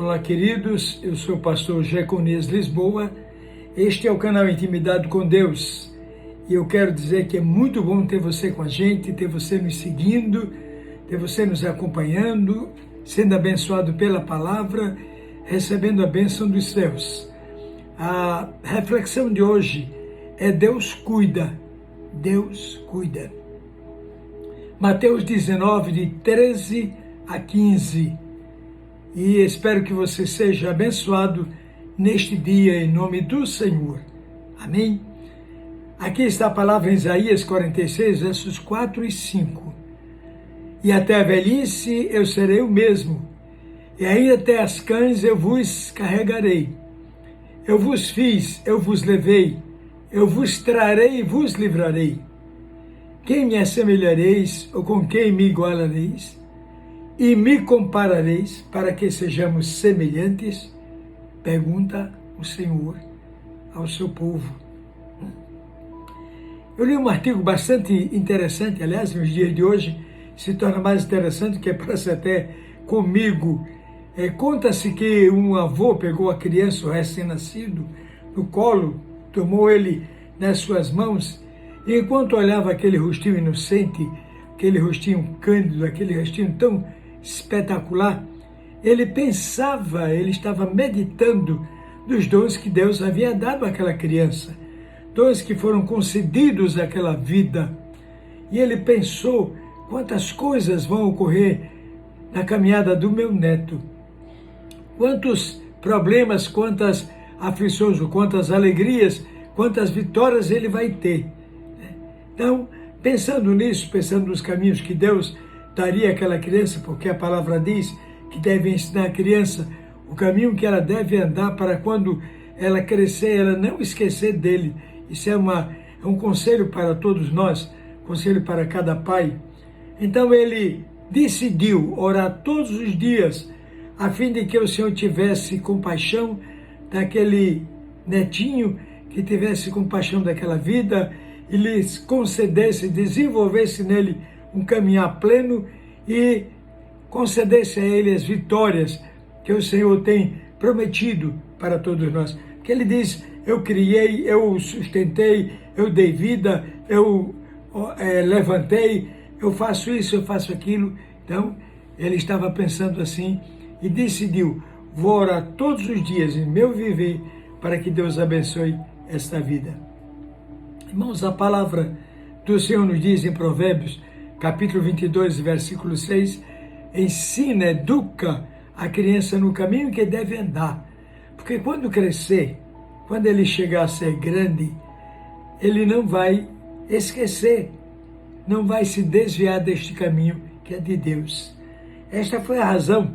Olá, queridos, eu sou o pastor Jeconias Lisboa. Este é o canal Intimidade com Deus e eu quero dizer que é muito bom ter você com a gente, ter você nos seguindo, ter você nos acompanhando, sendo abençoado pela palavra, recebendo a bênção dos céus. A reflexão de hoje é Deus cuida, Deus cuida. Mateus 19, de 13 a 15. E espero que você seja abençoado neste dia, em nome do Senhor. Amém? Aqui está a palavra em Isaías 46, versos 4 e 5. E até a velhice eu serei o mesmo, e ainda até as cães eu vos carregarei. Eu vos fiz, eu vos levei, eu vos trarei e vos livrarei. Quem me assemelhareis, ou com quem me igualareis? E me comparareis para que sejamos semelhantes? Pergunta o Senhor ao seu povo. Eu li um artigo bastante interessante, aliás, nos dias de hoje se torna mais interessante, que parece até comigo. Conta-se que um avô pegou a criança, o recém-nascido, no colo, tomou ele nas suas mãos, e enquanto olhava aquele rostinho inocente, aquele rostinho cândido, aquele rostinho tão espetacular, ele pensava, ele estava meditando dos dons que Deus havia dado àquela criança, dons que foram concedidos àquela vida. E ele pensou, quantas coisas vão ocorrer na caminhada do meu neto, quantos problemas, quantas aflições, quantas alegrias, quantas vitórias ele vai ter. Então, pensando nisso, pensando nos caminhos que Deus daria àquela criança, porque a palavra diz que deve ensinar a criança o caminho que ela deve andar para quando ela crescer, ela não esquecer dele. Isso é um conselho para todos nós, conselho para cada pai. Então ele decidiu orar todos os dias, a fim de que o Senhor tivesse compaixão daquele netinho, que tivesse compaixão daquela vida, e lhes concedesse, desenvolvesse nele um caminhar pleno e concedesse a ele as vitórias que o Senhor tem prometido para todos nós. Que ele diz, eu criei, eu sustentei, eu dei vida, eu levantei, eu faço isso, eu faço aquilo. Então, ele estava pensando assim e decidiu, vou orar todos os dias em meu viver para que Deus abençoe esta vida. Irmãos, a palavra do Senhor nos diz em Provérbios, capítulo 22, versículo 6, ensina, educa a criança no caminho que deve andar, porque quando crescer, quando ele chegar a ser grande, ele não vai esquecer, não vai se desviar deste caminho que é de Deus. Esta foi a razão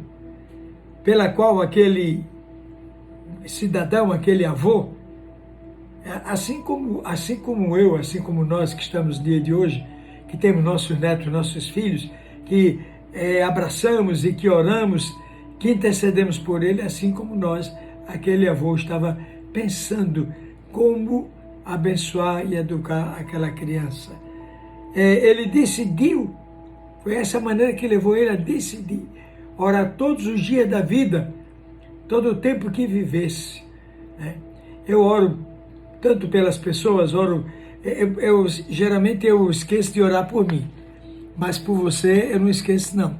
pela qual aquele cidadão, aquele avô, assim como eu, assim como nós que estamos no dia de hoje, que temos nossos netos, nossos filhos, que abraçamos e que oramos, que intercedemos por ele, assim como nós, aquele avô estava pensando como abençoar e educar aquela criança. Ele decidiu, foi essa maneira que levou ele a decidir, orar todos os dias da vida, todo o tempo que vivesse. Eu oro tanto pelas pessoas, geralmente eu esqueço de orar por mim, mas por você eu não esqueço não.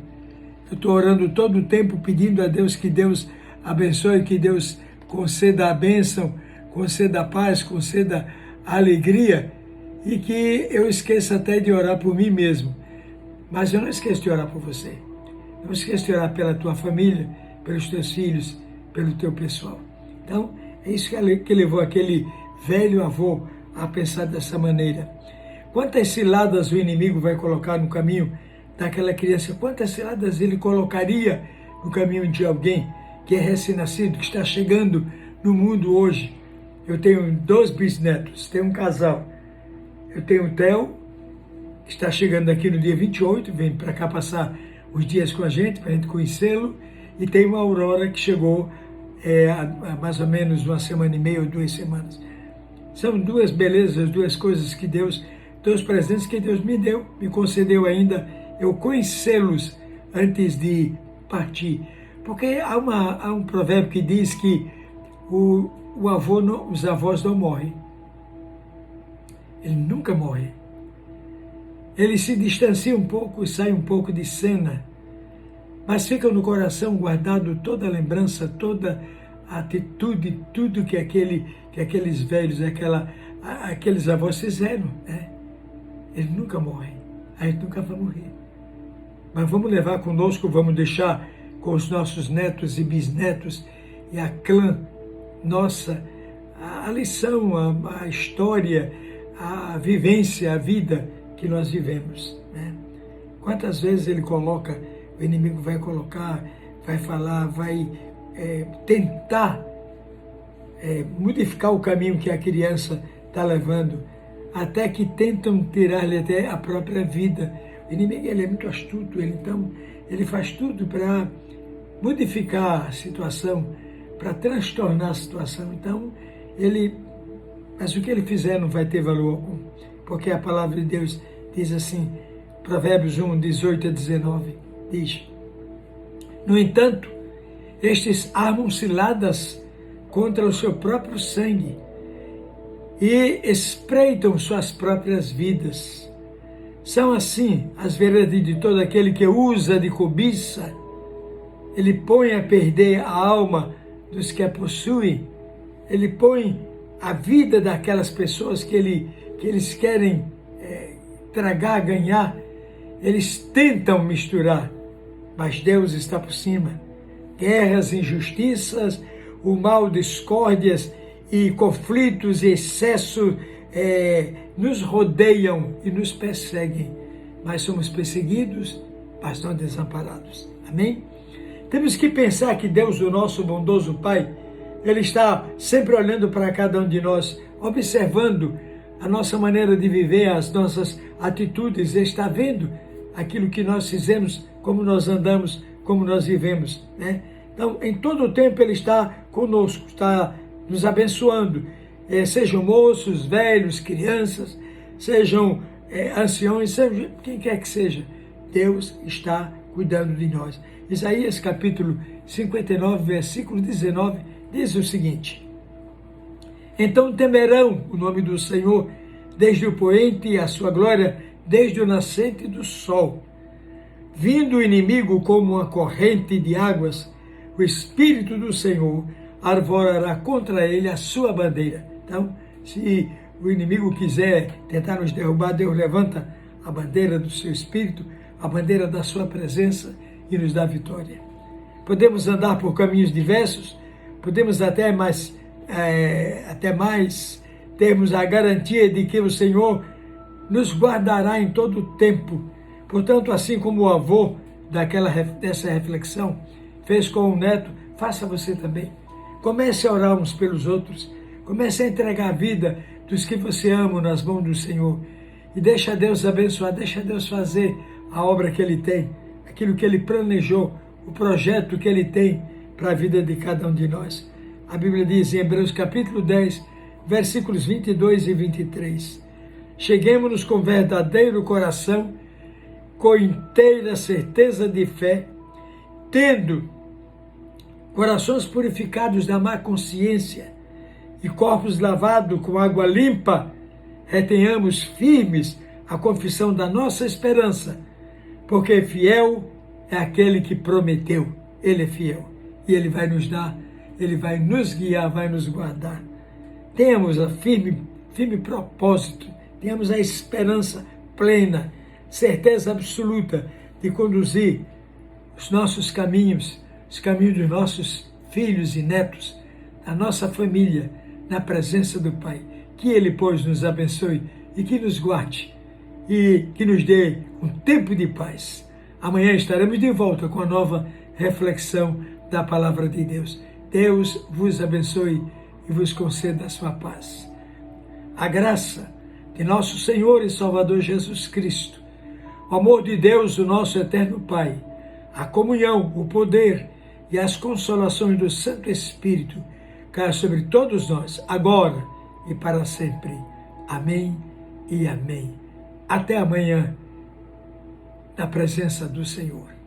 Eu estou orando todo o tempo pedindo a Deus que Deus abençoe, que Deus conceda a bênção, conceda a paz, conceda a alegria, e que eu esqueça até de orar por mim mesmo. Mas eu não esqueço de orar por você. Não esqueço de orar pela tua família, pelos teus filhos, pelo teu pessoal. Então, é isso que levou aquele velho avô a pensar dessa maneira. Quantas ciladas o inimigo vai colocar no caminho daquela criança? Quantas ciladas ele colocaria no caminho de alguém que é recém-nascido, que está chegando no mundo hoje? Eu tenho 2 bisnetos, tenho um casal. Eu tenho o Theo, que está chegando aqui no dia 28, vem para cá passar os dias com a gente, para a gente conhecê-lo. E tem uma Aurora que chegou há mais ou menos 1 semana e meia ou 2 semanas. São 2 belezas, 2 coisas que Deus, 2 presentes que Deus me deu, me concedeu ainda, eu conhecê-los antes de partir. Porque há um provérbio que diz que os avós não morrem. Ele nunca morre. Ele se distancia um pouco, sai um pouco de cena, mas fica no coração guardado toda a lembrança, toda a atitude, tudo que aqueles velhos, aqueles avós fizeram, né? Ele nunca morre. A gente nunca vai morrer. Mas vamos levar conosco, vamos deixar com os nossos netos e bisnetos e a clã nossa, a lição, a história, a vivência, a vida que nós vivemos, né? Quantas vezes o inimigo vai colocar, vai falar, vai tentar modificar o caminho que a criança está levando, até que tentam tirar-lhe até a própria vida. O inimigo, ele é muito astuto, ele faz tudo para modificar a situação, para transtornar a situação. Então, mas o que ele fizer não vai ter valor algum, porque a palavra de Deus diz assim, Provérbios 1, 18 a 19, diz: no entanto, estes armam ciladas contra o seu próprio sangue e espreitam suas próprias vidas. São assim as veredas de todo aquele que usa de cobiça. Ele põe a perder a alma dos que a possuem. Ele põe a vida daquelas pessoas que eles querem tragar, ganhar. Eles tentam misturar, mas Deus está por cima. Guerras, injustiças, o mal, discórdias e conflitos e excessos nos rodeiam e nos perseguem, mas somos perseguidos, mas não desamparados. Amém? Temos que pensar que Deus, o nosso bondoso Pai, Ele está sempre olhando para cada um de nós, observando a nossa maneira de viver, as nossas atitudes, Ele está vendo aquilo que nós fizemos, como nós andamos, como nós vivemos, né? Então, em todo o tempo Ele está conosco, está nos abençoando, sejam moços, velhos, crianças, sejam anciões, seja quem quer que seja, Deus está cuidando de nós. Isaías capítulo 59, versículo 19, diz o seguinte: então temerão o nome do Senhor desde o poente e a sua glória desde o nascente do sol. Vindo o inimigo como uma corrente de águas, o Espírito do Senhor arvorará contra ele a sua bandeira. Então, se o inimigo quiser tentar nos derrubar, Deus levanta a bandeira do seu Espírito, a bandeira da sua presença e nos dá vitória. Podemos andar por caminhos diversos, podemos até mais termos a garantia de que o Senhor nos guardará em todo o tempo. Portanto, assim como o avô dessa reflexão fez com o neto, faça você também. Comece a orar uns pelos outros, comece a entregar a vida dos que você ama nas mãos do Senhor e deixa Deus abençoar, deixa Deus fazer a obra que Ele tem, aquilo que Ele planejou, o projeto que Ele tem para a vida de cada um de nós. A Bíblia diz em Hebreus capítulo 10, versículos 22 e 23, cheguemos-nos com verdadeiro coração, com inteira certeza de fé, tendo corações purificados da má consciência e corpos lavados com água limpa, retenhamos firmes a confissão da nossa esperança, porque fiel é aquele que prometeu. Ele é fiel e Ele vai nos dar, Ele vai nos guiar, vai nos guardar. Tenhamos a firme propósito, tenhamos a esperança plena, certeza absoluta de conduzir os nossos caminhos, os caminhos dos nossos filhos e netos, a nossa família, na presença do Pai. Que Ele, pois, nos abençoe e que nos guarde e que nos dê um tempo de paz. Amanhã estaremos de volta com a nova reflexão da Palavra de Deus. Deus vos abençoe e vos conceda a sua paz. A graça de nosso Senhor e Salvador Jesus Cristo, o amor de Deus, o nosso eterno Pai, a comunhão, o poder e as consolações do Santo Espírito caia sobre todos nós, agora e para sempre. Amém e amém. Até amanhã, na presença do Senhor.